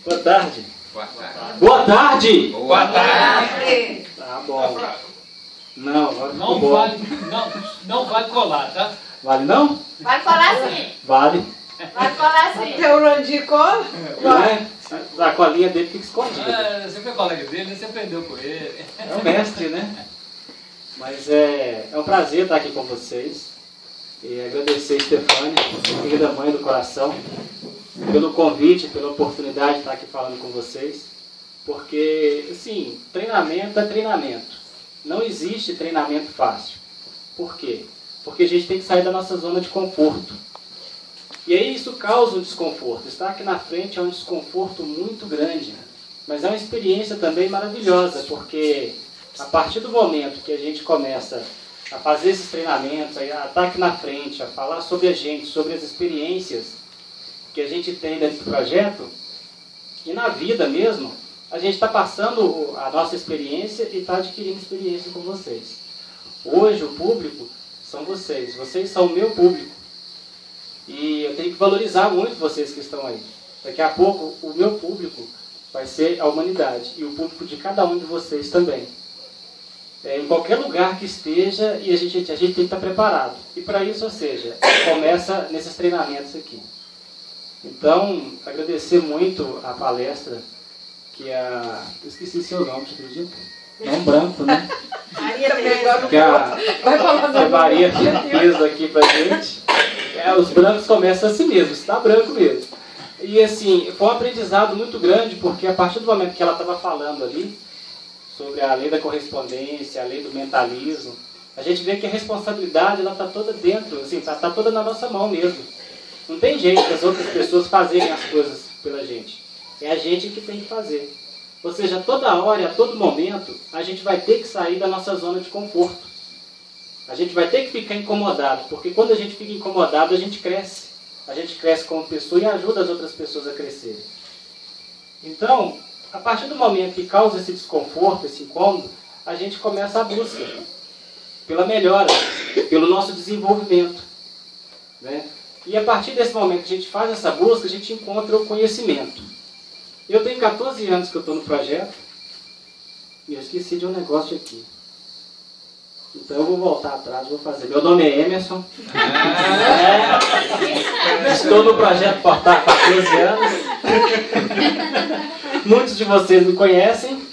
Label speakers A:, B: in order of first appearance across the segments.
A: Boa tarde.
B: Boa tarde.
A: Boa tarde.
B: Boa tarde.
A: Tá bom. Não, agora
C: Não
A: ficou
C: vale,
A: bom.
C: não vai colar, tá?
A: Vale não?
D: Vai falar sim.
A: Vale.
D: Vai falar sim.
E: Porque o Randir cola?
A: Não é? A colinha dele fica escondida.
C: Você foi colega dele, você aprendeu com ele.
A: É o mestre, né? Mas é um prazer estar aqui com vocês. E agradecer a Stefânia, querida mãe do coração, pelo convite, pela oportunidade de estar aqui falando com vocês. Porque, assim, treinamento é treinamento. Não existe treinamento fácil. Por quê? Porque a gente tem que sair da nossa zona de conforto. E aí isso causa um desconforto. Estar aqui na frente é um desconforto muito grande. Mas é uma experiência também maravilhosa, porque a partir do momento que a gente começa a fazer esses treinamentos, a estar aqui na frente, a falar sobre a gente, sobre as experiências que a gente tem dentro do projeto, e na vida mesmo, a gente está passando a nossa experiência e está adquirindo experiência com vocês. Hoje o público são vocês. Vocês são o meu público. E eu tenho que valorizar muito vocês que estão aí. Daqui a pouco o meu público vai ser a humanidade. E o público de cada um de vocês também. Em qualquer lugar que esteja, e a gente tem que estar preparado. E para isso, ou seja, começa nesses treinamentos aqui. Então, agradecer muito a palestra que eu esqueci seu nome, você acredita? Não branco, né?
E: Maria Tereza.
A: Que a Maria fez aqui pra gente. Os brancos começam assim mesmo, está branco mesmo. E assim, foi um aprendizado muito grande, porque a partir do momento que ela estava falando ali, sobre a lei da correspondência, a lei do mentalismo, a gente vê que a responsabilidade está toda dentro, assim, está toda na nossa mão mesmo. Não tem jeito das outras pessoas fazerem as coisas pela gente. É a gente que tem que fazer. Ou seja, toda hora e a todo momento, a gente vai ter que sair da nossa zona de conforto. A gente vai ter que ficar incomodado, porque quando a gente fica incomodado, a gente cresce. A gente cresce como pessoa e ajuda as outras pessoas a crescerem. Então, a partir do momento que causa esse desconforto, esse incômodo, a gente começa a busca pela melhora, pelo nosso desenvolvimento, né? E a partir desse momento que a gente faz essa busca, a gente encontra o conhecimento. Eu tenho 14 anos que eu estou no projeto e eu esqueci de um negócio aqui. Então eu vou voltar atrás, vou fazer. Meu nome é Emerson. Estou no projeto Portal há 14 anos. Muitos de vocês me conhecem,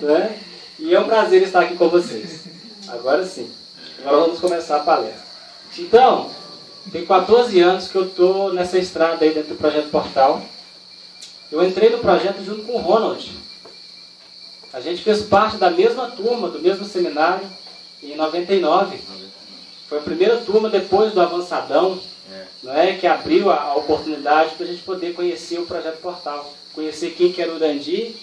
A: né? E é um prazer estar aqui com vocês. Agora sim. Agora vamos começar a palestra. Então, tem 14 anos que eu estou nessa estrada aí dentro do projeto Portal. Eu entrei no projeto junto com o Ronald. A gente fez parte da mesma turma, do mesmo seminário, em 99. Foi a primeira turma depois do Avançadão, não é, que abriu a oportunidade para a gente poder conhecer o projeto Portal. Conhecer quem que era o Urandir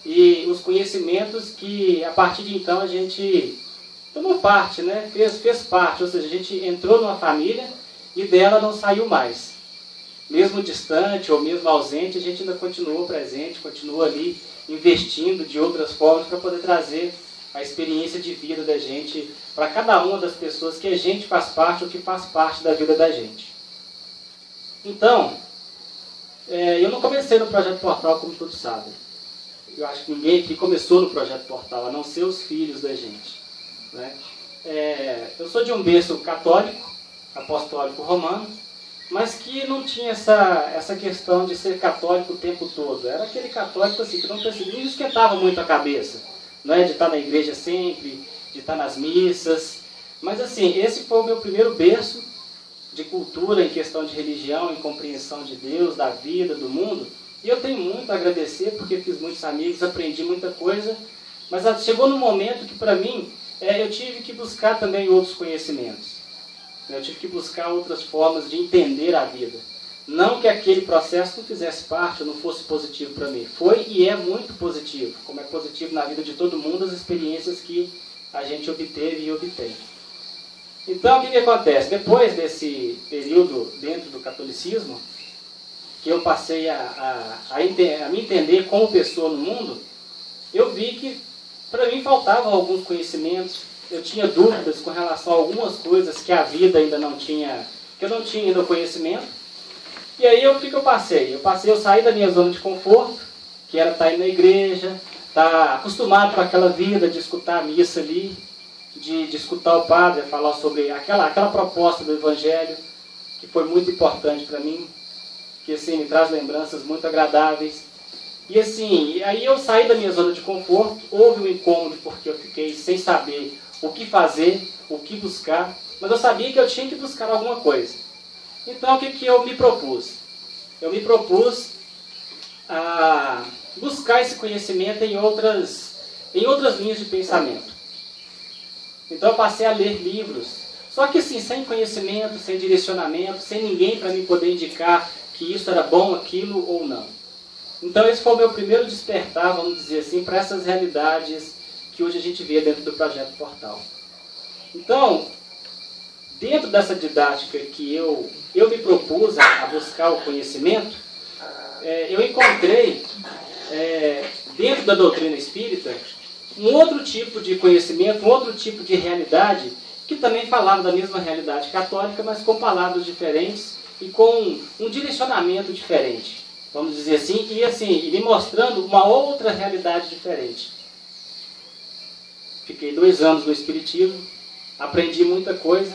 A: e os conhecimentos que, a partir de então, a gente tomou parte, né? Fez parte, ou seja, a gente entrou numa família e dela não saiu mais. Mesmo distante ou mesmo ausente, a gente ainda continuou presente, continua ali investindo de outras formas para poder trazer a experiência de vida da gente para cada uma das pessoas que a gente faz parte ou que faz parte da vida da gente. Então, eu não comecei no Projeto Portal, como todos sabem. Eu acho que ninguém aqui começou no Projeto Portal, a não ser os filhos da gente, né? Eu sou de um berço católico, apostólico romano, mas que não tinha essa questão de ser católico o tempo todo. Era aquele católico assim, que não esquentava muito a cabeça, não é? De estar na igreja sempre, de estar nas missas. Mas assim, esse foi o meu primeiro berço de cultura em questão de religião, em compreensão de Deus, da vida, do mundo. E eu tenho muito a agradecer, porque fiz muitos amigos, aprendi muita coisa, mas chegou num momento que para mim, eu tive que buscar também outros conhecimentos. Eu tive que buscar outras formas de entender a vida. Não que aquele processo não fizesse parte, ou não fosse positivo para mim. Foi e é muito positivo, como é positivo na vida de todo mundo as experiências que a gente obteve e obtém. Então, o que acontece? Depois desse período dentro do catolicismo, que eu passei a me entender como pessoa no mundo, eu vi que para mim faltavam alguns conhecimentos, eu tinha dúvidas com relação a algumas coisas que a vida ainda não tinha, que eu não tinha ainda o conhecimento. E aí o que eu passei? Eu saí da minha zona de conforto que era estar indo na igreja, estar acostumado com aquela vida de escutar a missa ali, de escutar o padre falar sobre aquela proposta do Evangelho, que foi muito importante para mim, que assim, me traz lembranças muito agradáveis. E assim, aí eu saí da minha zona de conforto, houve um incômodo porque eu fiquei sem saber o que fazer, o que buscar, mas eu sabia que eu tinha que buscar alguma coisa. Então o que eu me propus? Eu me propus a buscar esse conhecimento em outras linhas de pensamento. Então eu passei a ler livros, só que assim, sem conhecimento, sem direcionamento, sem ninguém para me poder indicar que isso era bom, aquilo ou não. Então esse foi o meu primeiro despertar, vamos dizer assim, para essas realidades que hoje a gente vê dentro do Projeto Portal. Então, dentro dessa didática que eu me propus a buscar o conhecimento, eu encontrei, dentro da doutrina espírita, um outro tipo de conhecimento, um outro tipo de realidade, que também falava da mesma realidade católica, mas com palavras diferentes e com um direcionamento diferente, vamos dizer assim, e me mostrando uma outra realidade diferente. Fiquei 2 anos no Espiritismo, aprendi muita coisa,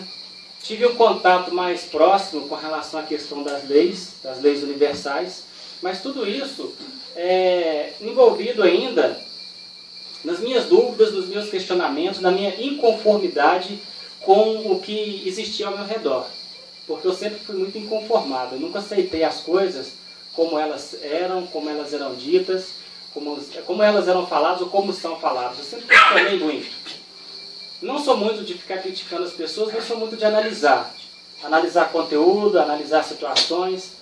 A: tive um contato mais próximo com relação à questão das leis universais, mas tudo isso envolvido ainda nas minhas dúvidas, nos meus questionamentos, na minha inconformidade com o que existia ao meu redor. Porque eu sempre fui muito inconformado, eu nunca aceitei as coisas como elas eram ditas, como elas eram faladas ou como são faladas. Eu sempre questionei muito. Não sou muito de ficar criticando as pessoas, mas sou muito de analisar. Analisar conteúdo, analisar situações,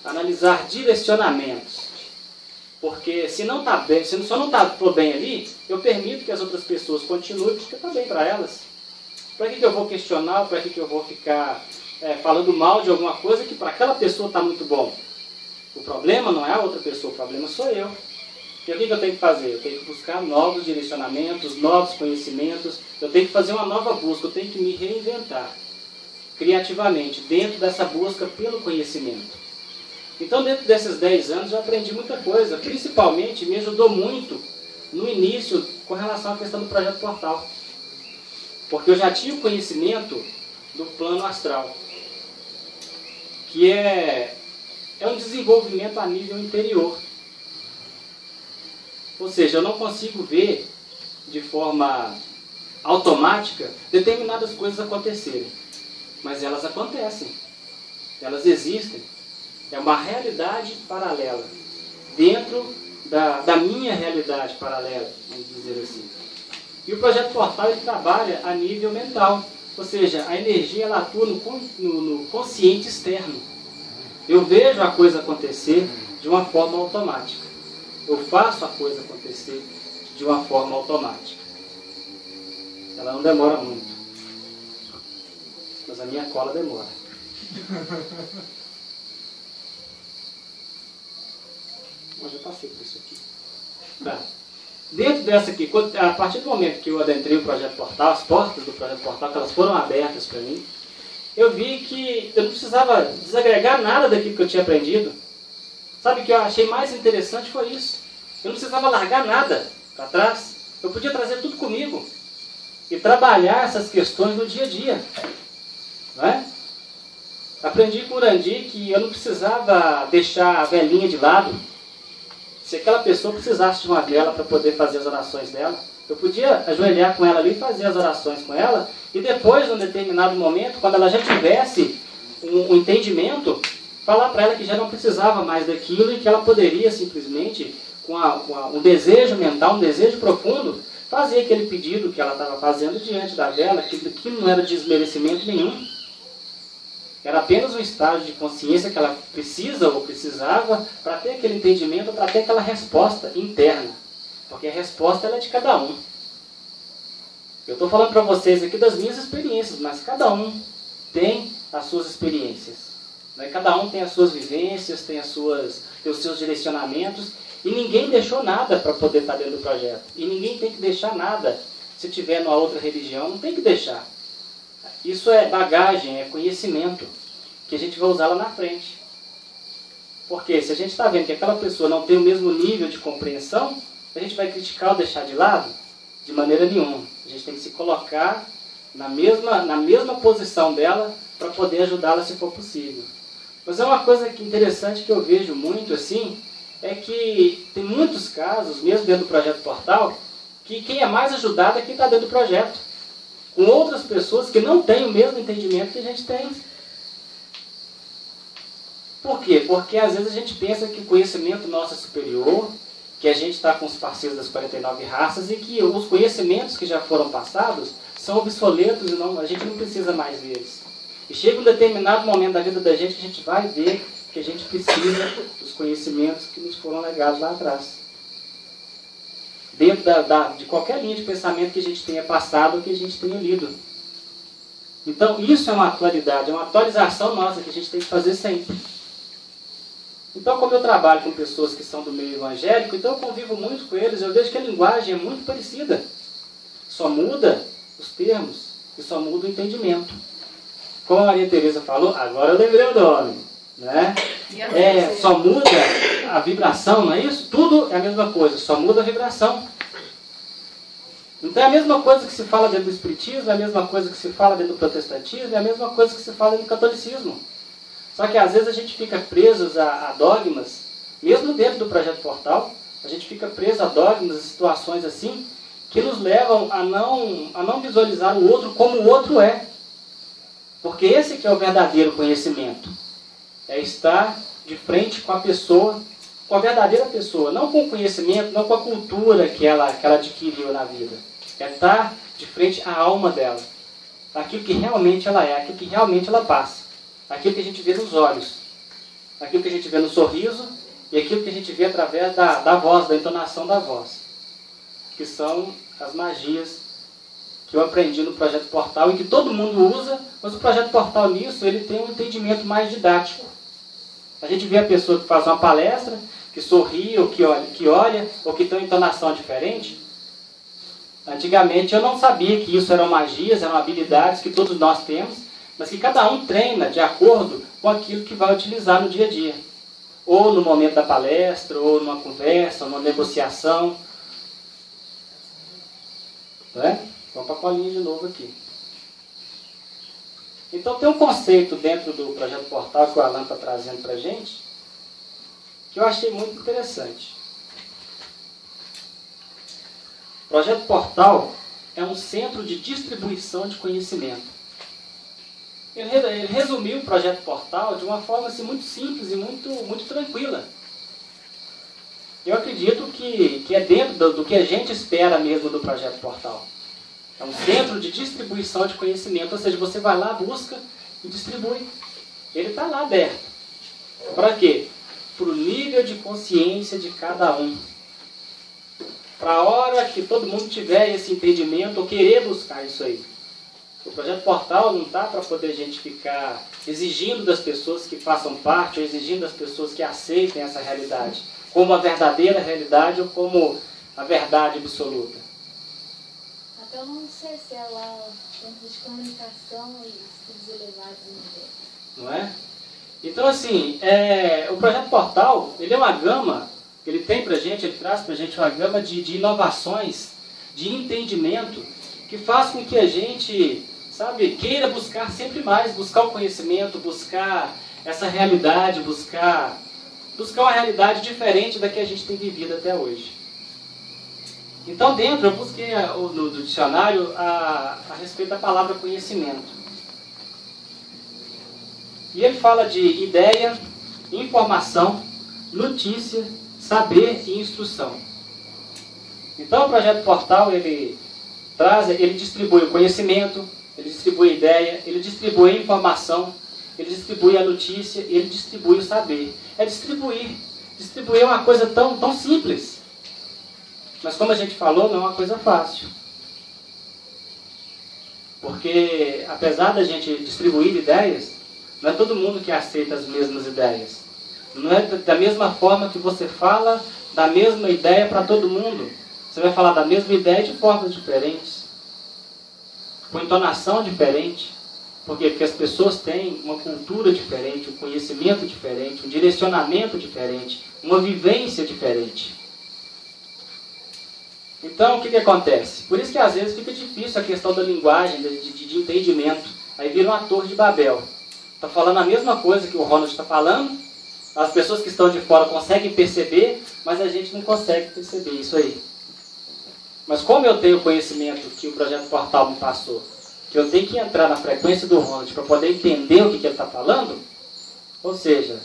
A: analisar direcionamentos. Porque se não está bem, se só não estou bem ali, eu permito que as outras pessoas continuem, porque está bem para elas. Para que eu vou questionar, para que eu vou ficar falando mal de alguma coisa que para aquela pessoa está muito bom? O problema não é a outra pessoa, o problema sou eu. E o que eu tenho que fazer? Eu tenho que buscar novos direcionamentos, novos conhecimentos, eu tenho que fazer uma nova busca, eu tenho que me reinventar criativamente, dentro dessa busca pelo conhecimento. Então, dentro desses 10 anos, eu aprendi muita coisa, principalmente me ajudou muito no início com relação à questão do Projeto Portal. Porque eu já tinha o conhecimento do plano astral, que é um desenvolvimento a nível interior. Ou seja, eu não consigo ver de forma automática determinadas coisas acontecerem. Mas elas acontecem. Elas existem. É uma realidade paralela. Dentro da minha realidade paralela, vamos dizer assim. E o Projeto Portal ele trabalha a nível mental. Ou seja, a energia ela atua no consciente externo. Eu vejo a coisa acontecer de uma forma automática. Eu faço a coisa acontecer de uma forma automática. Ela não demora muito. Mas a minha cola demora. Eu já passei por isso aqui. Tá. Dentro dessa aqui, a partir do momento que eu adentrei o Projeto Portal, as portas do Projeto Portal, que elas foram abertas para mim, eu vi que eu não precisava desagregar nada daquilo que eu tinha aprendido. Sabe o que eu achei mais interessante foi isso. Eu não precisava largar nada para trás. Eu podia trazer tudo comigo e trabalhar essas questões no dia a dia. Não é? Aprendi com o Urandi que eu não precisava deixar a velinha de lado. Se aquela pessoa precisasse de uma vela para poder fazer as orações dela, eu podia ajoelhar com ela ali e fazer as orações com ela, e depois, num determinado momento, quando ela já tivesse um entendimento, falar para ela que já não precisava mais daquilo e que ela poderia simplesmente, com um desejo mental, um desejo profundo, fazer aquele pedido que ela estava fazendo diante da vela, que não era desmerecimento nenhum. Era apenas um estágio de consciência que ela precisa ou precisava para ter aquele entendimento, para ter aquela resposta interna. Porque a resposta ela é de cada um. Eu estou falando para vocês aqui das minhas experiências, mas cada um tem as suas experiências. Né? Cada um tem as suas vivências, tem os seus direcionamentos, e ninguém deixou nada para poder estar dentro do projeto. E ninguém tem que deixar nada. Se tiver numa outra religião, não tem que deixar. Isso é bagagem, é conhecimento, que a gente vai usar lá na frente. Porque se a gente está vendo que aquela pessoa não tem o mesmo nível de compreensão, a gente vai criticar ou deixar de lado? De maneira nenhuma. A gente tem que se colocar na mesma posição dela para poder ajudá-la se for possível. Mas é uma coisa interessante que eu vejo muito assim, é que tem muitos casos, mesmo dentro do Projeto Portal, que quem é mais ajudado é quem está dentro do projeto, com outras pessoas que não têm o mesmo entendimento que a gente tem. Por quê? Porque às vezes a gente pensa que o conhecimento nosso é superior, que a gente está com os parceiros das 49 raças e que os conhecimentos que já foram passados são obsoletos e a gente não precisa mais deles. E chega um determinado momento da vida da gente que a gente vai ver que a gente precisa dos conhecimentos que nos foram legados lá atrás. Dentro de qualquer linha de pensamento que a gente tenha passado ou que a gente tenha lido. Então isso é uma atualidade, é uma atualização nossa que a gente tem que fazer sempre. Então, como eu trabalho com pessoas que são do meio evangélico, então eu convivo muito com eles, eu vejo que a linguagem é muito parecida. Só muda os termos e só muda o entendimento. Como a Maria Tereza falou, agora eu lembrei o nome. Né? Só muda a vibração, não é isso? Tudo é a mesma coisa, só muda a vibração. Então é a mesma coisa que se fala dentro do Espiritismo, é a mesma coisa que se fala dentro do Protestantismo, é a mesma coisa que se fala dentro do Catolicismo. Só que às vezes a gente fica presos a dogmas, mesmo dentro do Projeto Portal, a gente fica preso a dogmas, a situações assim, que nos levam a não visualizar o outro como o outro é. Porque esse que é o verdadeiro conhecimento. É estar de frente com a pessoa, com a verdadeira pessoa, não com o conhecimento, não com a cultura que ela adquiriu na vida. É estar de frente à alma dela, aquilo que realmente ela é, aquilo que realmente ela passa. Aquilo que a gente vê nos olhos, aquilo que a gente vê no sorriso e aquilo que a gente vê através da voz, da entonação da voz, que são as magias que eu aprendi no Projeto Portal e que todo mundo usa, mas o Projeto Portal nisso ele tem um entendimento mais didático. A gente vê a pessoa que faz uma palestra, que sorri, ou que olha, ou que tem uma entonação diferente. Antigamente eu não sabia que isso eram magias, eram habilidades que todos nós temos, mas que cada um treina de acordo com aquilo que vai utilizar no dia a dia. Ou no momento da palestra, ou numa conversa, ou numa negociação. Né? Vamos para a colinha de novo aqui. Então tem um conceito dentro do Projeto Portal que o Alan está trazendo para a gente, que eu achei muito interessante. O Projeto Portal é um centro de distribuição de conhecimento. Ele resumiu o Projeto Portal de uma forma assim, muito simples e muito tranquila. Eu acredito que é dentro do que a gente espera mesmo do Projeto Portal. É um centro de distribuição de conhecimento, ou seja, você vai lá, busca e distribui. Ele está lá aberto. Para quê? Para o nível de consciência de cada um. Para a hora que todo mundo tiver esse entendimento ou querer buscar isso aí. O Projeto Portal não está para poder a gente ficar exigindo das pessoas que façam parte ou exigindo das pessoas que aceitem essa realidade como a verdadeira realidade ou como a verdade absoluta.
D: Até eu não sei se é lá centro de comunicação e estudos elevados no
A: Não é? Então assim, o Projeto Portal, ele é uma gama, ele tem pra gente, ele traz pra gente uma gama de inovações, de entendimento, que faz com que a gente, sabe, queira buscar sempre mais, buscar o conhecimento, buscar essa realidade, buscar uma realidade diferente da que a gente tem vivido até hoje. Então dentro, eu busquei no dicionário a respeito da palavra conhecimento. E ele fala de ideia, informação, notícia, saber e instrução. Então o Projeto Portal, ele distribui o conhecimento, ele distribui a ideia, ele distribui a informação, ele distribui a notícia, ele distribui o saber. É distribuir. Distribuir é uma coisa tão simples. Mas como a gente falou, não é uma coisa fácil. Porque apesar da gente distribuir ideias, não é todo mundo que aceita as mesmas ideias. Não é da mesma forma que você fala da mesma ideia para todo mundo. Você vai falar da mesma ideia de formas diferentes, com entonação diferente. Por quê? Porque as pessoas têm uma cultura diferente, um conhecimento diferente, um direcionamento diferente, uma vivência diferente. Então, o que acontece? Por isso que às vezes fica difícil a questão da linguagem, de entendimento. Aí vira uma torre de Babel. Está falando a mesma coisa que o Ronald está falando, as pessoas que estão de fora conseguem perceber, mas a gente não consegue perceber isso aí. Mas como eu tenho conhecimento que o Projeto Portal me passou, que eu tenho que entrar na frequência do Ronald para poder entender o que ele está falando, ou seja,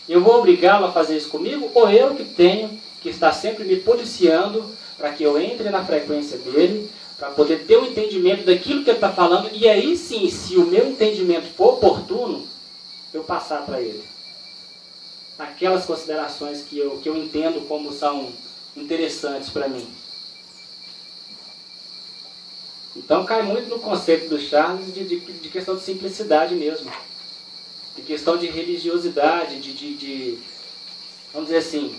A: eu vou obrigá-lo a fazer isso comigo, ou eu que tenho que estar sempre me policiando para que eu entre na frequência dele, para poder ter um entendimento daquilo que ele está falando, e aí sim, se o meu entendimento for oportuno, eu passar para ele aquelas considerações que eu entendo como são interessantes para mim. Então cai muito no conceito do Charles de questão de simplicidade mesmo, de questão de religiosidade, vamos dizer assim,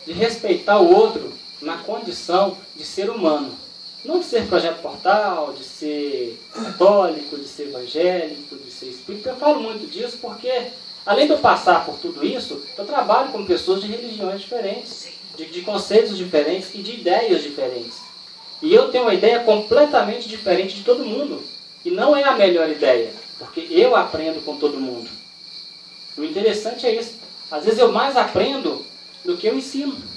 A: de respeitar o outro na condição de ser humano. Não de ser Projeto Portal, de ser católico, de ser evangélico, de ser espírita. Eu falo muito disso porque, além de eu passar por tudo isso, eu trabalho com pessoas de religiões diferentes, de conceitos diferentes e de ideias diferentes. E eu tenho uma ideia completamente diferente de todo mundo. E não é a melhor ideia, porque eu aprendo com todo mundo. O interessante é isso. Às vezes eu mais aprendo do que eu ensino.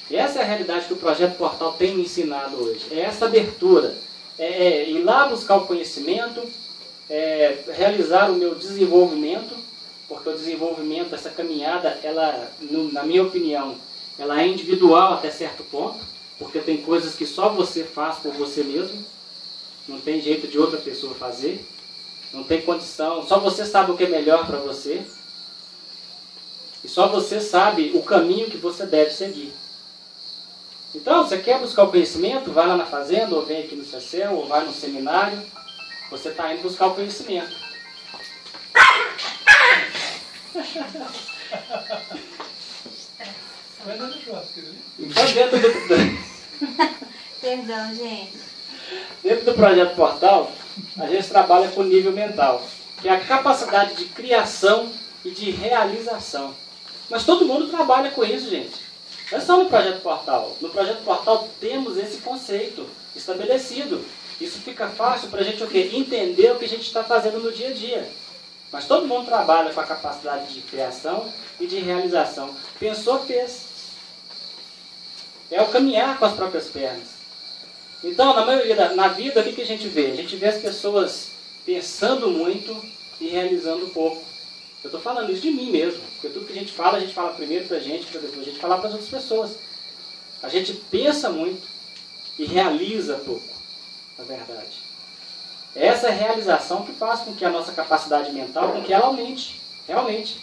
A: E essa é a realidade que o Projeto Portal tem me ensinado hoje. É essa abertura. É ir lá buscar o conhecimento, realizar o meu desenvolvimento, porque o desenvolvimento, essa caminhada, ela, na minha opinião, ela é individual até certo ponto, porque tem coisas que só você faz por você mesmo, não tem jeito de outra pessoa fazer, não tem condição, só você sabe o que é melhor para você, e só você sabe o caminho que você deve seguir. Então, você quer buscar o conhecimento, vai lá na fazenda, ou vem aqui no CECEL, ou vai no seminário, você está indo buscar o conhecimento. Então,
B: Perdão, gente.
A: Dentro do Projeto Portal, a gente trabalha com nível mental, que é a capacidade de criação e de realização. Mas todo mundo trabalha com isso, gente. Não é só no Projeto Portal. No Projeto Portal temos esse conceito estabelecido. Isso fica fácil para a gente entender o que a gente está fazendo no dia a dia. Mas todo mundo trabalha com a capacidade de criação e de realização. Pensou, fez. É o caminhar com as próprias pernas. Então, na maioria na vida, o que a gente vê? A gente vê as pessoas pensando muito e realizando pouco. Eu estou falando isso de mim mesmo, porque tudo que a gente fala primeiro para a gente, para depois a gente falar para as outras pessoas. A gente pensa muito e realiza pouco, na verdade. É essa realização que faz com que a nossa capacidade mental, com que ela aumente, realmente.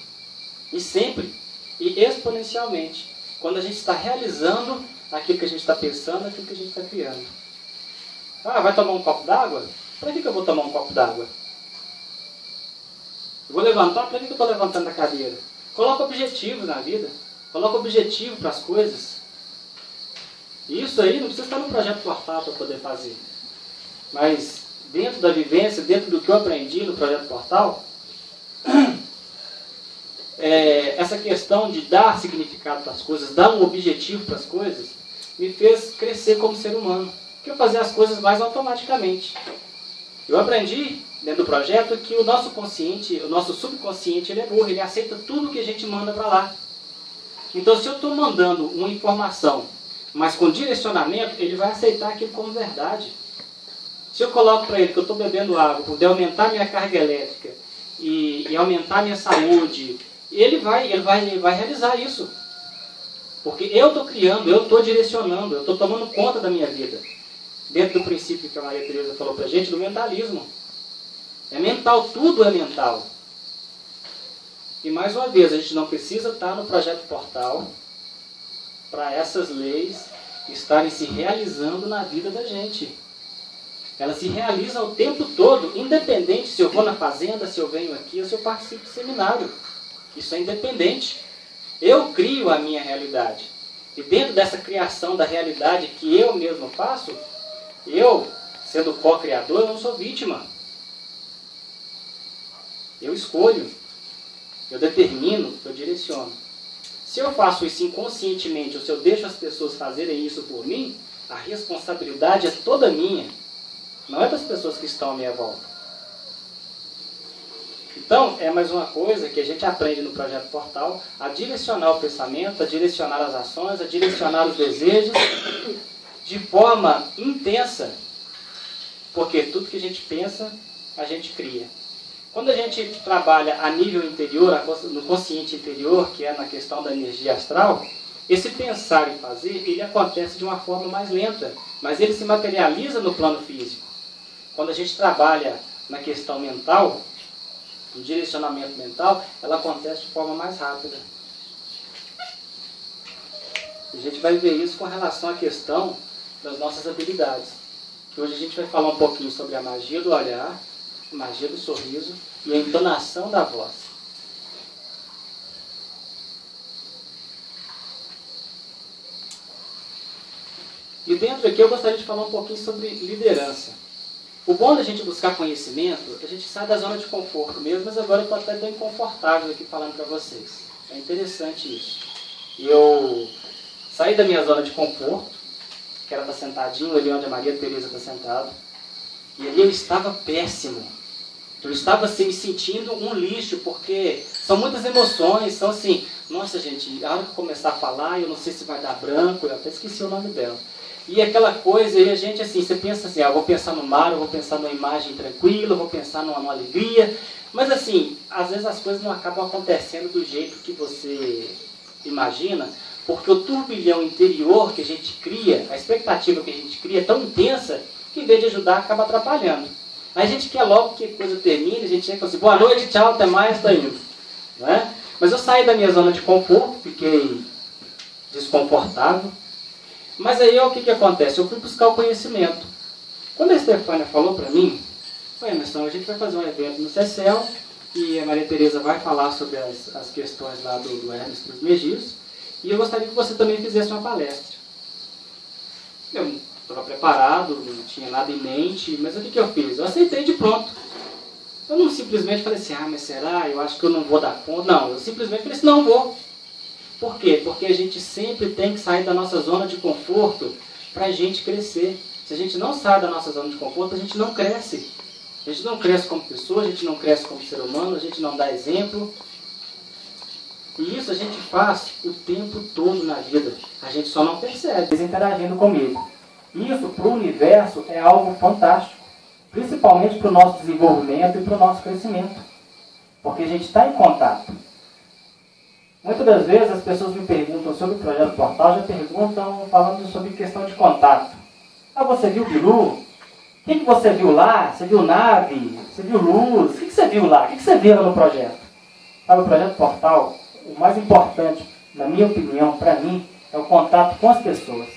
A: E sempre, e exponencialmente, quando a gente está realizando aquilo que a gente está pensando, aquilo que a gente está criando. Ah, vai tomar um copo d'água? Para que eu vou tomar um copo d'água? Eu vou levantar, para que eu estou levantando da cadeira? Coloca objetivos na vida. Coloca objetivo para as coisas. E isso aí não precisa estar no Projeto Portal para poder fazer. Mas dentro da vivência, dentro do que eu aprendi no Projeto Portal, essa questão de dar significado para as coisas, dar um objetivo para as coisas, me fez crescer como ser humano. Porque eu fazia as coisas mais automaticamente. Eu aprendi dentro do projeto que o nosso consciente, o nosso subconsciente, ele é burro, ele aceita tudo que a gente manda para lá. Então, se eu estou mandando uma informação, mas com direcionamento, ele vai aceitar aquilo como verdade. Se eu coloco para ele que eu estou bebendo água, poder aumentar minha carga elétrica e aumentar minha saúde, ele vai realizar isso. Porque eu estou criando, eu estou direcionando, eu estou tomando conta da minha vida. Dentro do princípio que a Maria Teresa falou para a gente, do mentalismo. É mental, tudo é mental. E mais uma vez, a gente não precisa estar no Projeto Portal para essas leis estarem se realizando na vida da gente. Elas se realizam o tempo todo, independente se eu vou na fazenda, se eu venho aqui ou se eu participo do seminário. Isso é independente. Eu crio a minha realidade. E dentro dessa criação da realidade que eu mesmo faço, eu, sendo co-criador, eu não sou vítima. Eu escolho, eu determino, eu direciono. Se eu faço isso inconscientemente, ou se eu deixo as pessoas fazerem isso por mim, a responsabilidade é toda minha, não é das pessoas que estão à minha volta. Então, é mais uma coisa que a gente aprende no Projeto Portal, a direcionar o pensamento, a direcionar as ações, a direcionar os desejos, de forma intensa, porque tudo que a gente pensa, a gente cria. Quando a gente trabalha a nível interior, no consciente interior, que é na questão da energia astral, esse pensar e fazer, ele acontece de uma forma mais lenta, mas ele se materializa no plano físico. Quando a gente trabalha na questão mental, no direcionamento mental, ela acontece de forma mais rápida. A gente vai ver isso com relação à questão das nossas habilidades. Que hoje a gente vai falar um pouquinho sobre a magia do olhar, a magia do sorriso e a entonação da voz. E dentro aqui eu gostaria de falar um pouquinho sobre liderança. O bom da gente buscar conhecimento, a gente sai da zona de conforto mesmo, mas agora eu estou até bem confortável aqui falando para vocês. É interessante isso. Eu saí da minha zona de conforto, que era estar sentadinho ali onde a Maria Tereza está sentada, e ali eu estava péssimo. Eu estava assim, me sentindo um lixo, porque são muitas emoções, são assim, nossa gente, a hora que eu começar a falar, eu não sei se vai dar branco, eu até esqueci o nome dela. E aquela coisa, e a gente assim, você pensa assim, eu vou pensar no mar, eu vou pensar numa imagem tranquila, eu vou pensar numa alegria, mas assim, às vezes as coisas não acabam acontecendo do jeito que você imagina, porque o turbilhão interior que a gente cria, a expectativa que a gente cria é tão intensa, que em vez de ajudar, acaba atrapalhando. Aí a gente quer logo que a coisa termine, a gente chega e fala assim, boa noite, tchau, até mais, estou indo. Não é? Mas eu saí da minha zona de conforto, fiquei desconfortável. Mas aí o que acontece? Eu fui buscar o conhecimento. Quando a Stefânia falou para mim, Emerson, a gente vai fazer um evento no CECEL e a Maria Tereza vai falar sobre as questões lá do Hermes Trismegisto e eu gostaria que você também fizesse uma palestra. Eu não estava preparado, não tinha nada em mente, mas o que eu fiz? Eu aceitei de pronto. Eu não simplesmente falei assim, mas será? Eu acho que eu não vou dar conta. Não, eu simplesmente falei assim, não vou. Por quê? Porque a gente sempre tem que sair da nossa zona de conforto para a gente crescer. Se a gente não sai da nossa zona de conforto, a gente não cresce. A gente não cresce como pessoa, a gente não cresce como ser humano, a gente não dá exemplo. E isso a gente faz o tempo todo na vida. A gente só não percebe. Eles interagindo comigo. Isso para o universo é algo fantástico. Principalmente para o nosso desenvolvimento e para o nosso crescimento. Porque a gente está em contato. Muitas das vezes as pessoas me perguntam sobre o Projeto Portal, já perguntam falando sobre questão de contato. Ah, você viu Bilu? O que você viu lá? Você viu nave? Você viu luz? O que você viu lá? O que você viu no projeto? Sabe, o Projeto Portal, o mais importante, na minha opinião, para mim, é o contato com as pessoas.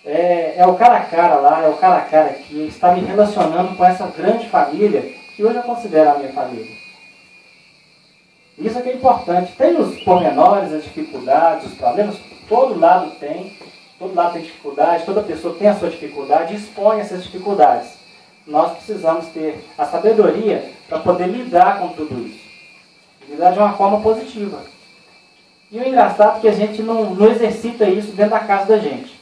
A: É o cara a cara lá, é o cara a cara aqui, está me relacionando com essa grande família, que hoje eu considero a minha família. Isso é que é importante. Tem os pormenores, as dificuldades, os problemas, todo lado tem dificuldade, toda pessoa tem a sua dificuldade e expõe essas dificuldades. Nós precisamos ter a sabedoria para poder lidar com tudo isso. Lidar de uma forma positiva. E o engraçado é que a gente não exercita isso dentro da casa da gente.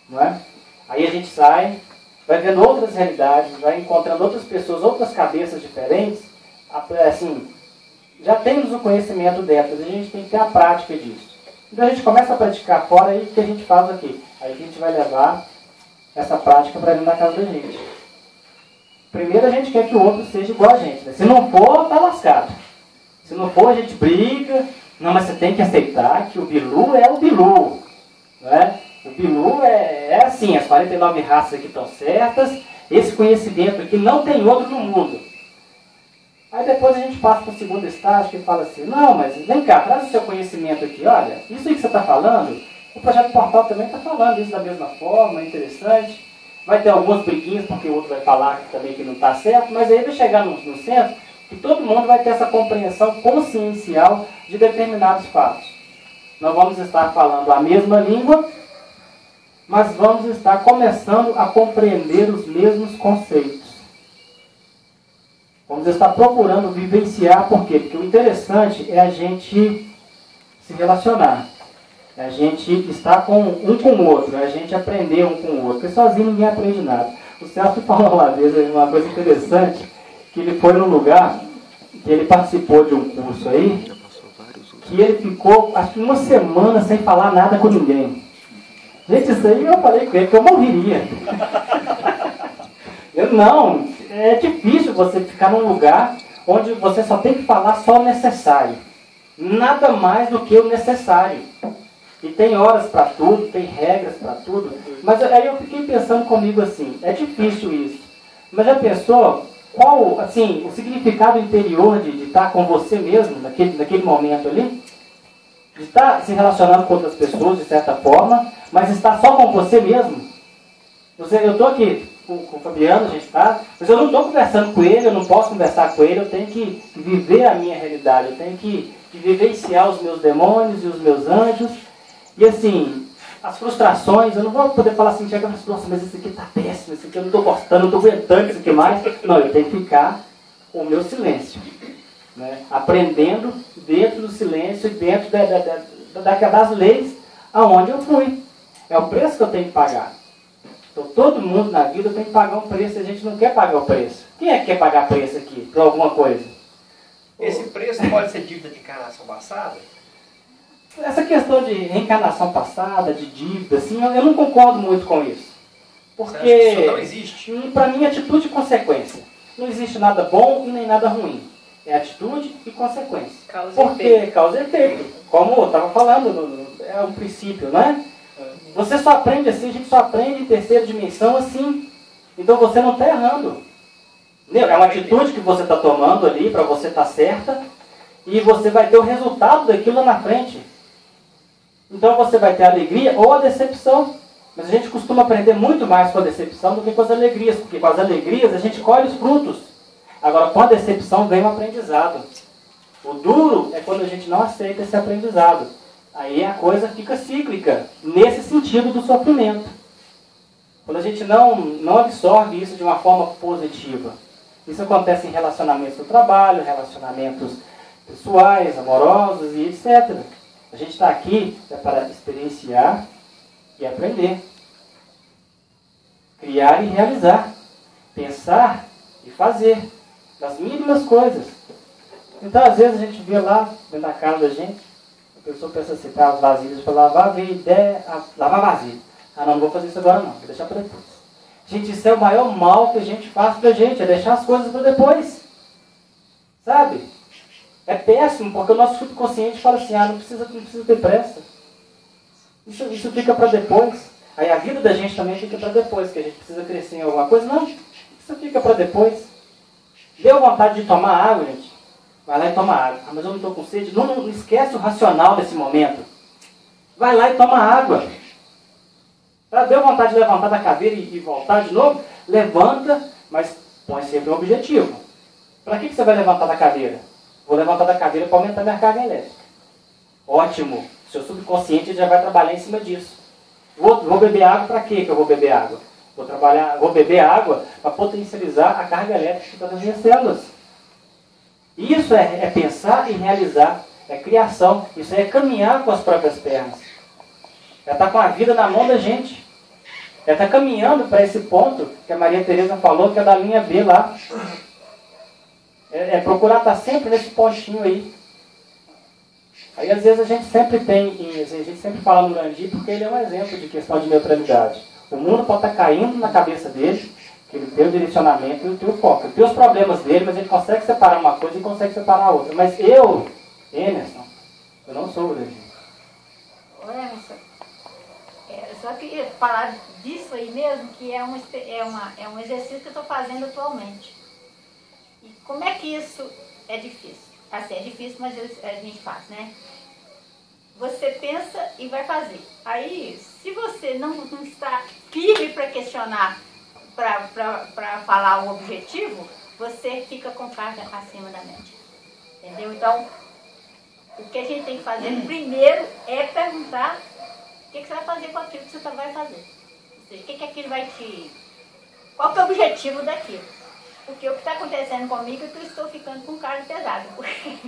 A: Não é? Aí a gente sai, vai vendo outras realidades, vai encontrando outras pessoas, outras cabeças diferentes, assim, já temos o conhecimento dentro, a gente tem que ter a prática disso. Então a gente começa a praticar fora e o que a gente faz aqui? Aí a gente vai levar essa prática para dentro da casa da gente. Primeiro a gente quer que o outro seja igual a gente. Né? Se não for, tá lascado. Se não for, a gente briga. Não, mas você tem que aceitar que o Bilu é o Bilu. Né? O Bilu é assim, as 49 raças aqui estão certas. Esse conhecimento aqui não tem outro no mundo. Aí depois a gente passa para o segundo estágio que fala assim, não, mas vem cá, traz o seu conhecimento aqui, olha, isso aí que você está falando, o Projeto Portal também está falando isso da mesma forma, é interessante. Vai ter alguns briguinhos, porque o outro vai falar também que não está certo, mas aí vai chegar no centro que todo mundo vai ter essa compreensão consciencial de determinados fatos. Nós vamos estar falando a mesma língua, mas vamos estar começando a compreender os mesmos conceitos. Vamos dizer, está procurando vivenciar, por quê? Porque o interessante é a gente se relacionar. É a gente estar com o outro, é a gente aprender um com o outro. Porque sozinho ninguém aprende nada. O Celso falou uma vez uma coisa interessante, que ele foi num lugar, que ele participou de um curso aí, que ele ficou, acho que uma semana sem falar nada com ninguém. Gente, isso aí eu falei com ele que eu morreria. Não, é difícil você ficar num lugar onde você só tem que falar só o necessário. Nada mais do que o necessário. E tem horas para tudo, tem regras para tudo. Mas aí eu fiquei pensando comigo assim, é difícil isso. Mas já pensou qual, assim, o significado interior de estar com você mesmo, naquele momento ali? De estar se relacionando com outras pessoas, de certa forma, mas estar só com você mesmo? Eu estou aqui com o Fabiano, a gente está, mas eu não estou conversando com ele, eu não posso conversar com ele, eu tenho que viver a minha realidade, eu tenho que vivenciar os meus demônios e os meus anjos. E assim, as frustrações, eu não vou poder falar assim, chega, nossa, mas isso aqui está péssimo, isso aqui eu não estou gostando, não estou aguentando isso aqui mais. Não, eu tenho que ficar com o meu silêncio. Né? Aprendendo dentro do silêncio e dentro das leis aonde eu fui. É o preço que eu tenho que pagar. Então todo mundo na vida tem que pagar um preço e a gente não quer pagar o preço. Quem é que quer pagar preço aqui por alguma coisa?
F: Esse preço pode ser dívida de encarnação passada?
A: Essa questão de reencarnação passada, de dívida, assim, eu não concordo muito com isso. Porque
F: isso não existe?
A: Para mim, atitude e consequência. Não existe nada bom e nem nada ruim. É atitude e consequência. Porque causa e efeito. Como eu estava falando, é um princípio, não é? Você só aprende assim, a gente só aprende em terceira dimensão assim. Então você não está errando. É uma atitude que você está tomando ali para você estar certa e você vai ter o resultado daquilo lá na frente. Então você vai ter a alegria ou a decepção. Mas a gente costuma aprender muito mais com a decepção do que com as alegrias, porque com as alegrias a gente colhe os frutos. Agora com a decepção vem o aprendizado. O duro é quando a gente não aceita esse aprendizado. Aí a coisa fica cíclica, nesse sentido do sofrimento. Quando a gente não absorve isso de uma forma positiva. Isso acontece em relacionamentos do trabalho, relacionamentos pessoais, amorosos e etc. A gente está aqui para experienciar e aprender. Criar e realizar. Pensar e fazer. Das mínimas coisas. Então, às vezes, a gente vê lá, dentro da casa da gente, a pessoa pensa assim, tá, as vasilhas para lavar, veio ideia, lavar vasilha. Ah, não vou fazer isso agora não, vou deixar para depois. Gente, isso é o maior mal que a gente faz pra gente, é deixar as coisas para depois. Sabe? É péssimo, porque o nosso subconsciente fala assim, não precisa ter pressa. Isso fica para depois. Aí a vida da gente também fica para depois, que a gente precisa crescer em alguma coisa. Não, isso fica para depois. Deu vontade de tomar água, gente. Vai lá e toma água. Ah, mas eu não estou com sede. Não esquece o racional desse momento. Vai lá e toma água. Deu vontade de levantar da cadeira e voltar de novo? Levanta, mas põe sempre um objetivo. Para que você vai levantar da cadeira? Vou levantar da cadeira para aumentar minha carga elétrica. Ótimo. Seu subconsciente já vai trabalhar em cima disso. Vou beber água para quê que eu vou beber água? Vou beber água para potencializar a carga elétrica de todas as minhas células. Isso é pensar e realizar. É criação. Isso é caminhar com as próprias pernas. É estar com a vida na mão da gente. É estar caminhando para esse ponto que a Maria Tereza falou, que é da linha B lá. É procurar estar sempre nesse pontinho aí. Aí às vezes a gente sempre fala no Gandhi porque ele é um exemplo de questão de neutralidade. O mundo pode estar caindo na cabeça dele, que ele tem o direcionamento e tem o foco. Ele tem os problemas dele, mas ele consegue separar uma coisa e consegue separar a outra. Mas eu, Emerson, eu não sou o Gandhi.
B: Ô Emerson, eu só queria falar disso aí mesmo, que é um exercício que eu estou fazendo atualmente. E como é que isso é difícil? Assim, é difícil, mas a gente faz, né? Você pensa e vai fazer. Aí, se você não está firme para questionar, para falar o objetivo, você fica com carga acima da mente. Entendeu? Então, o que a gente tem que fazer primeiro é perguntar o que você vai fazer com aquilo que você vai fazer. Ou seja, o que aquilo vai te... Qual que é o objetivo daquilo? Porque o que está acontecendo comigo é que eu estou ficando com carga pesada. Porque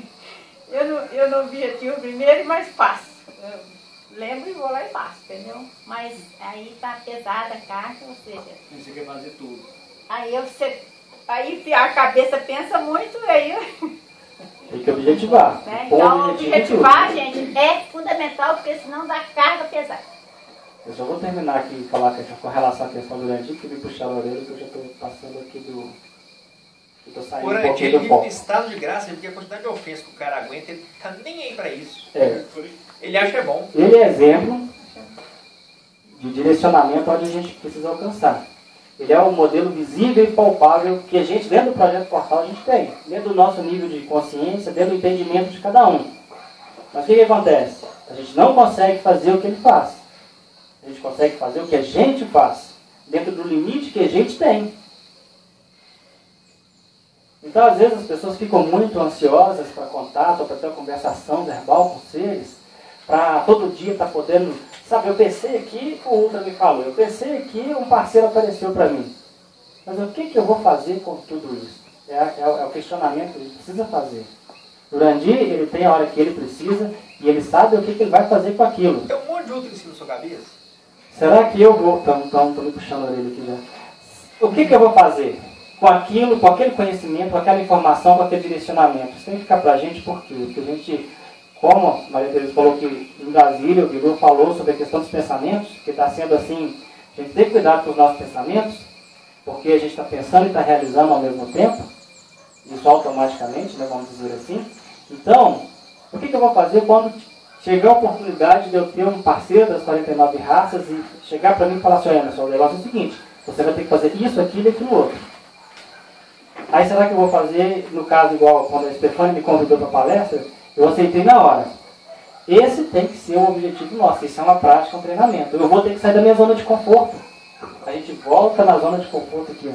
B: eu não objetivo primeiro, mas faço. Eu lembro e vou lá e faço, entendeu? Mas aí está pesada a carga, ou seja...
C: Você quer fazer tudo.
B: Aí a cabeça pensa muito, aí...
A: Tem que objetivar.
B: Né? Então, objetivar, gente, é fundamental, porque senão dá carga pesada.
A: Eu só vou terminar aqui e falar com relação à questão do Leandro, que me puxar a orelha, que eu já estou passando aqui do... Estou saindo um pouquinho do
F: Ele
A: foco.
F: vive em estado de graça, porque a quantidade de ofensa que o cara aguenta, ele tá nem aí pra isso.
A: É.
F: Ele acha que é bom.
A: Ele é exemplo de direcionamento onde a gente precisa alcançar. Ele é um modelo visível e palpável que a gente, dentro do Projeto Portal, a gente tem. Dentro do nosso nível de consciência, dentro do entendimento de cada um. Mas o que acontece? A gente não consegue fazer o que ele faz. A gente consegue fazer o que a gente faz. Dentro do limite que a gente tem. Então, às vezes, as pessoas ficam muito ansiosas para contato, ou para ter uma conversação verbal com seres, para todo dia estar podendo... Sabe, eu pensei aqui, o Ultra me falou, eu pensei aqui, um parceiro apareceu para mim. Mas o que eu vou fazer com tudo isso? É o questionamento que a gente precisa fazer. O Urandir, ele tem a hora que ele precisa, e ele sabe o que ele vai fazer com aquilo.
F: Tem um monte de outro em cima da sua cabeça.
A: Será que eu vou... Estou me puxando a orelha aqui já. O que eu vou fazer com aquilo, com aquele conhecimento, com aquela informação, com aquele direcionamento? Isso tem que ficar para a gente, por quê? Porque a gente, como a Maria Teresa falou que em Brasília, o Bilu falou sobre a questão dos pensamentos, que está sendo assim, a gente tem que cuidar com os nossos pensamentos, porque a gente está pensando e está realizando ao mesmo tempo, isso automaticamente, né, vamos dizer assim. Então, o que eu vou fazer quando chegar a oportunidade de eu ter um parceiro das 49 raças e chegar para mim e falar assim, Emerson, o negócio é o seguinte, você vai ter que fazer isso, aquilo e aquilo outro. Aí será que eu vou fazer, no caso igual quando a Stefania me convidou para a palestra, eu aceitei na hora. Esse tem que ser o objetivo nosso, isso é uma prática, um treinamento. Eu vou ter que sair da minha zona de conforto. A gente volta na zona de conforto aqui.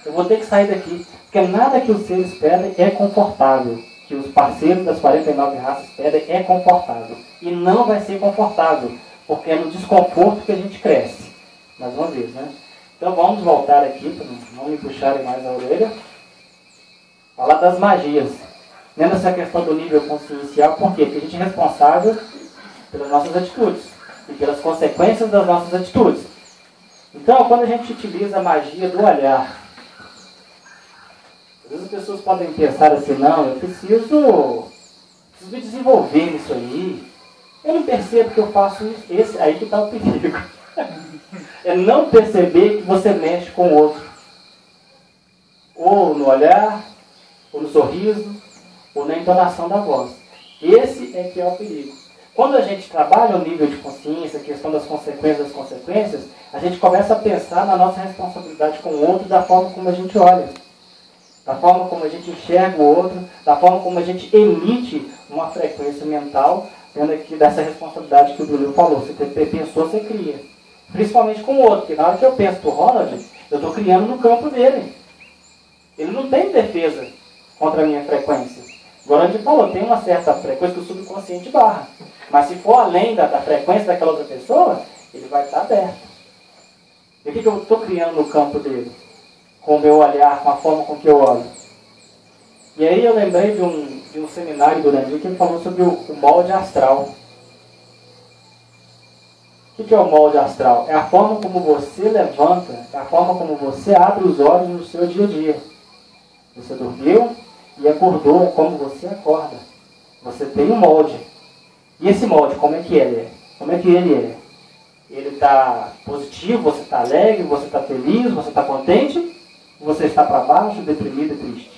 A: Eu vou ter que sair daqui, porque nada que os seres pedem é confortável. Que os parceiros das 49 raças pedem é confortável. E não vai ser confortável, porque é no desconforto que a gente cresce. Mais uma vez, né? Então vamos voltar aqui, para não me puxarem mais a orelha. Falar das magias. Lembra essa questão do nível consciencial, por quê? Porque a gente é responsável pelas nossas atitudes e pelas consequências das nossas atitudes. Então, quando a gente utiliza a magia do olhar, às vezes as pessoas podem pensar assim, não, eu preciso me desenvolver nisso aí. Eu não percebo que eu faço isso. Esse aí que está o perigo. É não perceber que você mexe com o outro. Ou no olhar, ou no sorriso, ou na entonação da voz. Esse é que é o perigo. Quando a gente trabalha o nível de consciência, a questão das consequências, a gente começa a pensar na nossa responsabilidade com o outro, da forma como a gente olha, da forma como a gente enxerga o outro, da forma como a gente emite uma frequência mental, tendo aqui dessa responsabilidade que o Bruno falou. Você pensou, você cria. Principalmente com o outro, porque na hora que eu penso pro Ronald, eu estou criando no campo dele. Ele não tem defesa contra a minha frequência. Agora a gente falou, tem uma certa frequência que o subconsciente barra. Mas se for além da frequência daquela outra pessoa, ele vai estar aberto. E o que eu estou criando no campo dele? Com o meu olhar, com a forma com que eu olho. E aí eu lembrei de um seminário do Urandir que ele falou sobre o molde astral. O que é o molde astral? É a forma como você levanta, é a forma como você abre os olhos no seu dia a dia. Você dormiu e acordou, é como você acorda. Você tem um molde. E esse molde, como é que ele é? Como é que ele é? Ele está positivo, você está alegre, você está feliz, você está contente? Ou você está para baixo, deprimido e triste?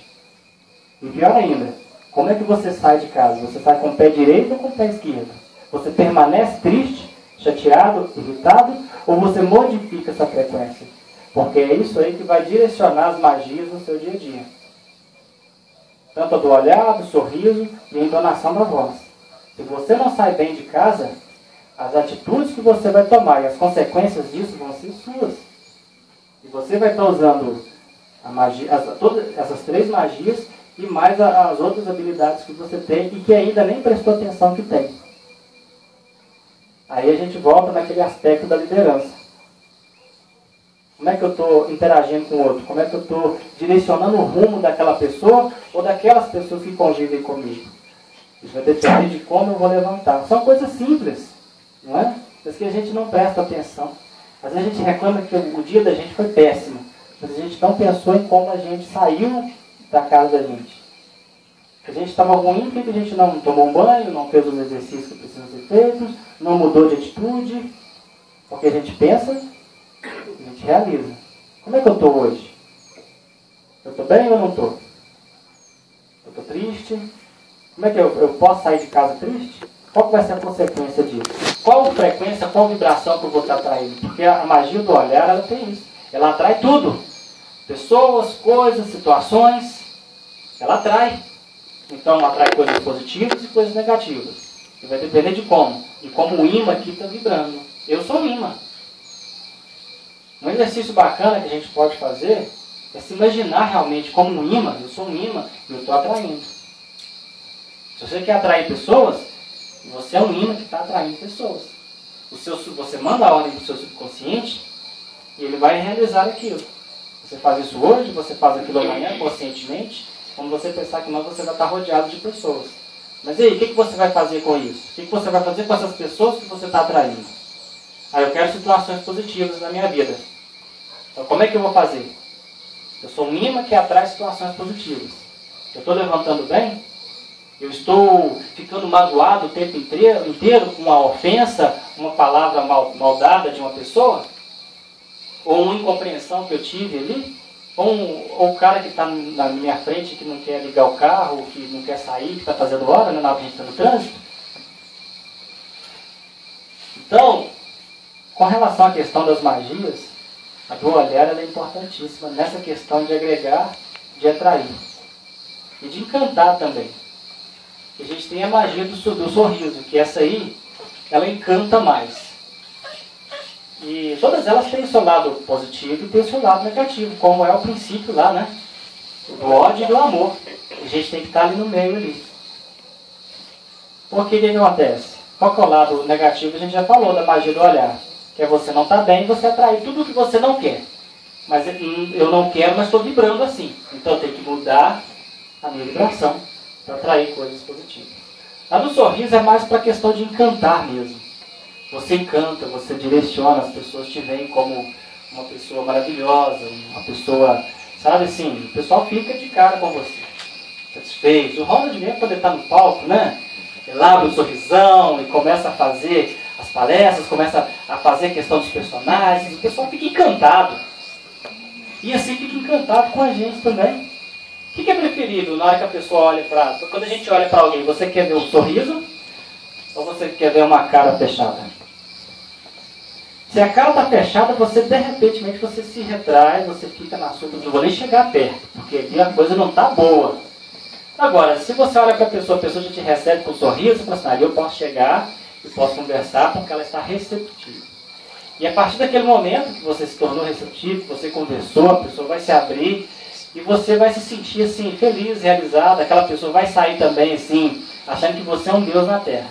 A: E pior ainda, como é que você sai de casa? Você sai com o pé direito ou com o pé esquerdo? Você permanece triste, chateado, irritado? Ou você modifica essa frequência? Porque é isso aí que vai direcionar as magias no seu dia a dia. Tanto a do olhar, do sorriso e a entonação da voz. Se você não sai bem de casa, as atitudes que você vai tomar e as consequências disso vão ser suas. E você vai estar usando a magia, todas essas 3 magias e mais as outras habilidades que você tem e que ainda nem prestou atenção que tem. Aí a gente volta naquele aspecto da liderança. Como é que eu estou interagindo com o outro? Como é que eu estou direcionando o rumo daquela pessoa ou daquelas pessoas que convivem comigo? Isso vai depender de como eu vou levantar. São coisas simples, não é? Mas que a gente não presta atenção. Às vezes a gente reclama que o dia da gente foi péssimo, mas a gente não pensou em como a gente saiu da casa da gente. A gente estava ruim porque a gente não tomou um banho, não fez os exercícios que precisam ser feitos, não mudou de atitude, porque a gente pensa, a gente realiza. Como é que eu estou hoje? Eu estou bem ou não estou? Eu estou triste? Como é que eu posso sair de casa triste? Qual que vai ser a consequência disso? Qual frequência, qual vibração que eu vou estar atraindo? Porque a magia do olhar, ela tem isso. Ela atrai tudo. Pessoas, coisas, situações. Ela atrai. Então, atrai coisas positivas e coisas negativas. E vai depender de como. E como o imã aqui está vibrando. Eu sou um imã. Um exercício bacana que a gente pode fazer é se imaginar realmente como um imã. Eu sou um imã e eu estou atraindo. Se você quer atrair pessoas, você é um imã que está atraindo pessoas. Você manda a ordem para o seu subconsciente e ele vai realizar aquilo. Você faz isso hoje, você faz aquilo amanhã conscientemente. Quando você pensar que não, você vai estar rodeado de pessoas. Mas e aí, o que você vai fazer com isso? O que você vai fazer com essas pessoas que você está atraindo? Eu quero situações positivas na minha vida. Então, como é que eu vou fazer? Eu sou um imã que atrai situações positivas. Eu estou levantando bem? Eu estou ficando magoado o tempo inteiro com uma ofensa, uma palavra mal dada de uma pessoa? Ou uma incompreensão que eu tive ali? Ou o cara que está na minha frente que não quer ligar o carro, que não quer sair, que está fazendo hora, né, na hora que a gente está no trânsito? Então, com relação à questão das magias, a do olhar ela é importantíssima nessa questão de agregar, de atrair. E de encantar também. A gente tem a magia do sorriso, que essa aí, ela encanta mais. E todas elas têm seu lado positivo e têm seu lado negativo, como é o princípio lá, né? Do ódio e do amor. A gente tem que estar ali no meio ali. Por que acontece? Qual que é o lado negativo? A gente já falou da magia do olhar. Que é você não estar bem e você atrair tudo o que você não quer. Mas eu não quero, mas estou vibrando assim. Então eu tenho que mudar a minha vibração para atrair coisas positivas. A do sorriso é mais para a questão de encantar mesmo. Você encanta, você direciona, as pessoas te veem como uma pessoa maravilhosa, uma pessoa, sabe assim, o pessoal fica de cara com você, satisfeito. O Ronald mesmo, quando ele está no palco, né? Ele abre o sorrisão e começa a fazer as palestras, começa a fazer a questão dos personagens, o pessoal fica encantado. E assim fica encantado com a gente também. O que é preferido na hora que a pessoa olha para... Quando a gente olha para alguém, você quer ver um sorriso ou você quer ver uma cara fechada? Se a cara está fechada, você de repente você se retrai, você fica na sua, não vou nem chegar perto, porque aqui a coisa não está boa. Agora, se você olha para a pessoa já te recebe com um sorriso, você fala assim, eu posso chegar e posso conversar porque ela está receptiva. E a partir daquele momento que você se tornou receptivo, que você conversou, a pessoa vai se abrir e você vai se sentir assim, feliz, realizado, aquela pessoa vai sair também assim, achando que você é um Deus na Terra.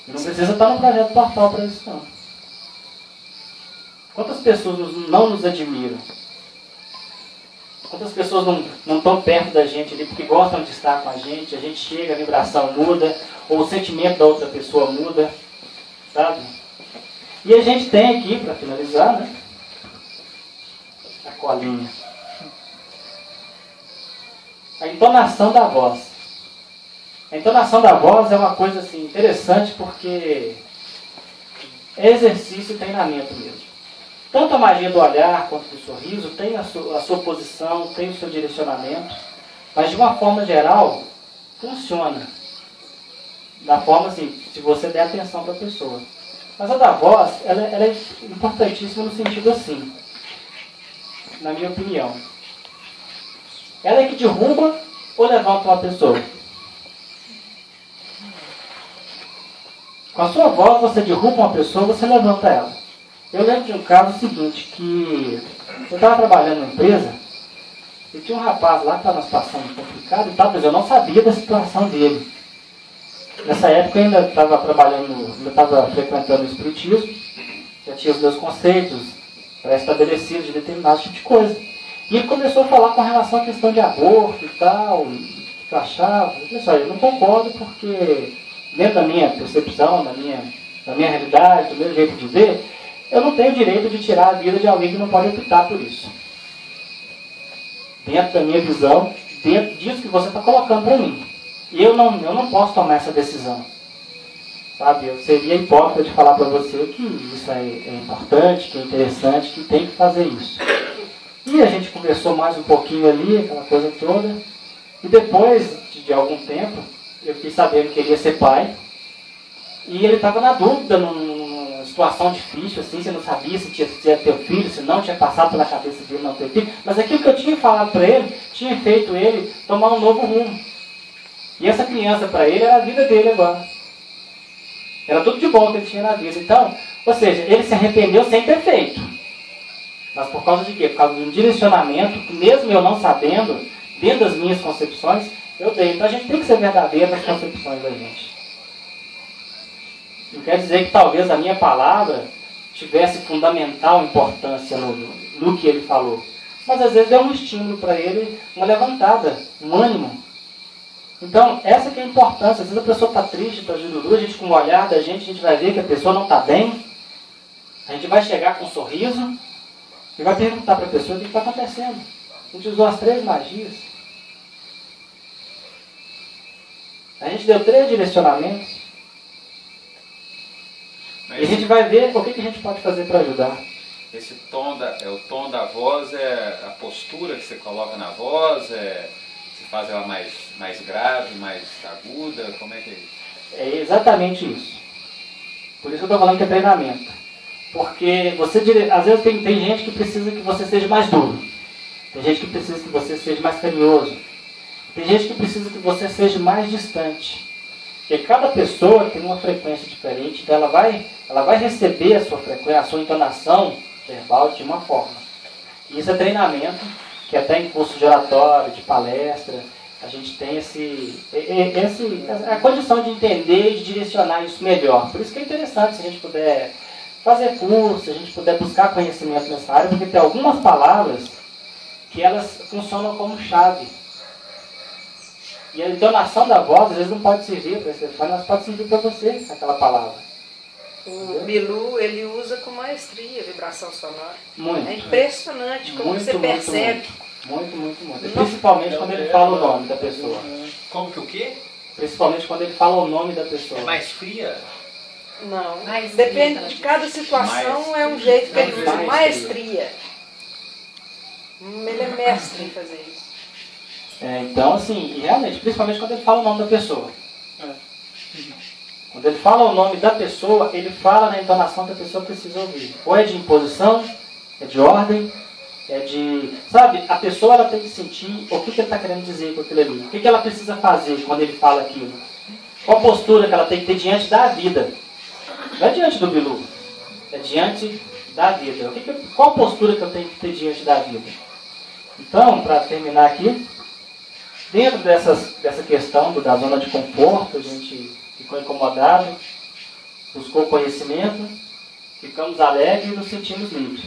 A: E não precisa estar no projeto Portal para isso não. Quantas pessoas não nos admiram? Quantas pessoas não estão perto da gente ali porque gostam de estar com a gente chega, a vibração muda, ou o sentimento da outra pessoa muda, sabe? E a gente tem aqui, para finalizar, né, a colinha. A entonação da voz. A entonação da voz é uma coisa assim, interessante porque é exercício e treinamento mesmo. Tanto a magia do olhar quanto do sorriso tem a sua posição, tem o seu direcionamento, mas de uma forma geral, funciona. Da forma assim, se você der atenção para a pessoa. Mas a da voz, ela é importantíssima no sentido assim, na minha opinião. Ela é que derruba ou levanta uma pessoa. Com a sua voz, você derruba uma pessoa, você levanta ela. Eu lembro de um caso seguinte, que eu estava trabalhando numa empresa e tinha um rapaz lá que estava numa situação complicada e tal, mas eu não sabia da situação dele. Nessa época eu ainda estava trabalhando, ainda estava frequentando o espiritismo, já tinha os meus conceitos pré-estabelecido de determinado tipo de coisa. E ele começou a falar com relação à questão de aborto e tal, o que eu achava. Eu disse, olha, eu não concordo porque, dentro da minha percepção, da minha realidade, do meu jeito de ver, eu não tenho o direito de tirar a vida de alguém que não pode optar por isso. Dentro da minha visão, dentro disso que você está colocando para mim. E eu não posso tomar essa decisão. Sabe? Eu seria hipócrita de falar para você que isso é importante, que é interessante, que tem que fazer isso. E a gente conversou mais um pouquinho ali, aquela coisa toda. E depois de algum tempo, eu fiquei sabendo que ele ia ser pai. E ele estava na dúvida, numa situação difícil, assim, você não sabia se ia ter filho, se não tinha passado pela cabeça dele não ter filho. Mas aquilo que eu tinha falado para ele, tinha feito ele tomar um novo rumo. E essa criança para ele era a vida dele agora. Era tudo de bom que ele tinha na vida. Então, ou seja, ele se arrependeu sem ter feito. Mas por causa de quê? Por causa de um direcionamento que mesmo eu não sabendo, dentro das minhas concepções, eu dei. Então a gente tem que ser verdadeiro nas concepções da gente. Não quer dizer que talvez a minha palavra tivesse fundamental importância no que ele falou. Mas às vezes deu um estímulo para ele, uma levantada, um ânimo. Então, essa que é a importância. Às vezes a pessoa está triste, está jururu, a gente com o olhar da gente vai ver que a pessoa não está bem. A gente vai chegar com um sorriso e vai perguntar para a pessoa o que está acontecendo. A gente usou as 3 magias. A gente deu 3 direcionamentos. E a gente vai ver o que a gente pode fazer para ajudar.
G: Esse tom o tom da voz é a postura que você coloca na voz, você faz ela mais grave, mais aguda, como é que é isso?
A: É exatamente isso. Por isso que eu estou falando que é treinamento. Porque às vezes tem gente que precisa que você seja mais duro. Tem gente que precisa que você seja mais carinhoso. Tem gente que precisa que você seja mais distante. Porque cada pessoa tem uma frequência diferente, então ela vai receber a sua frequência, a sua entonação verbal de uma forma. E isso é treinamento, que até em curso de oratório, de palestra, a gente tem a condição de entender e de direcionar isso melhor. Por isso que é interessante se a gente puder fazer curso, se a gente puder buscar conhecimento nessa área, porque tem algumas palavras que elas funcionam como chave. E a entonação da voz, às vezes, não pode servir para esse telefone, mas pode servir para você, aquela palavra.
E: O Bilu, ele usa com maestria a vibração sonora.
A: Muito.
E: É impressionante como
A: Muito,
E: você percebe.
A: Muito. Principalmente quando ele fala o nome da pessoa.
F: Como que o quê?
A: Principalmente quando ele fala o nome da pessoa.
F: É mais fria?
E: Não.
B: Maestria,
E: Depende de cada situação, é um jeito que ele usa. Maestria. Ele é mestre em fazer isso.
A: Então, assim, realmente, principalmente quando ele fala o nome da pessoa. Quando ele fala o nome da pessoa, ele fala na entonação que a pessoa precisa ouvir. Ou é de imposição, é de ordem, é de... Sabe, a pessoa ela tem que sentir o que ele está querendo dizer com aquilo ali. O que ela precisa fazer quando ele fala aquilo. Qual a postura que ela tem que ter diante da vida. Não é diante do Bilu, é diante da vida. Qual a postura que eu tenho que ter diante da vida? Então, para terminar aqui, dentro dessa questão da zona de conforto, a gente ficou incomodado, buscou conhecimento, ficamos alegres e nos sentimos livres.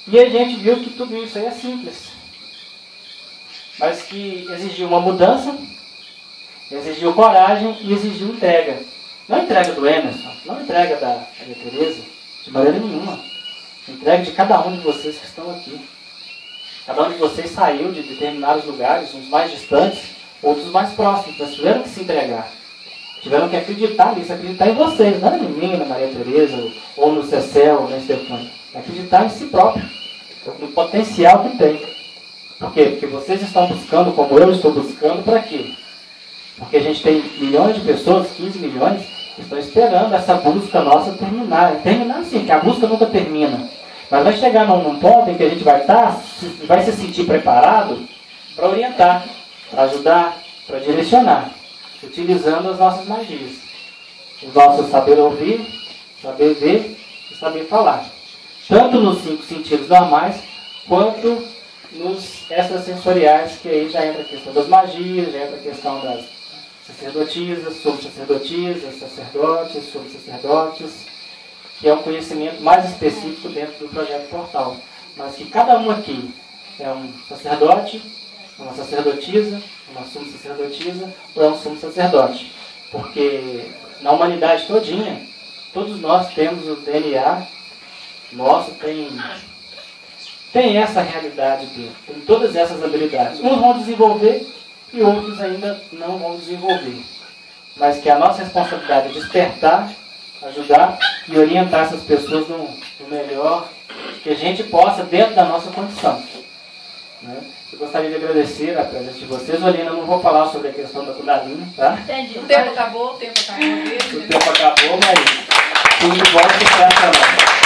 A: E a gente viu que tudo isso aí é simples, mas que exigiu uma mudança, exigiu coragem e exigiu entrega. Não entrega do Emerson, não entrega da Maria Tereza, de maneira nenhuma. Entrega de cada um de vocês que estão aqui. Cada um de vocês saiu de determinados lugares, uns mais distantes, outros mais próximos, mas tiveram que se entregar. Tiveram que acreditar nisso, acreditar em vocês, não em mim, na Maria Tereza, ou no Cecel, ou no Stefano. Acreditar em si próprio, no potencial que tem. Por quê? Porque vocês estão buscando, como eu estou buscando, para quê? Porque a gente tem milhões de pessoas, 15 milhões, que estão esperando essa busca nossa terminar. Terminar sim, que a busca nunca termina. Mas vai chegar num ponto em que a gente vai se sentir preparado para orientar, para ajudar, para direcionar, utilizando as nossas magias. Os nossos saber ouvir, saber ver e saber falar. Tanto nos 5 sentidos normais, quanto nos extrasensoriais, que aí já entra a questão das magias, já entra a questão das sacerdotisas, subsacerdotisas, sacerdotes, subsacerdotes. que é um conhecimento mais específico dentro do projeto Portal. Mas que cada um aqui é um sacerdote, uma sacerdotisa, uma sumo sacerdotisa ou é um sumo sacerdote. Porque na humanidade todinha, todos nós temos o DNA nosso, tem essa realidade dentro, tem todas essas habilidades. Uns vão desenvolver e outros ainda não vão desenvolver. Mas que a nossa responsabilidade é despertar, ajudar e orientar essas pessoas no melhor que a gente possa dentro da nossa condição. Né? Eu gostaria de agradecer a presença de vocês. Olina, eu não vou falar sobre a questão da Kundalini, tá?
B: Entendi.
E: O tempo acabou mesmo.
A: O tempo acabou, mas tudo de bom que será para nós.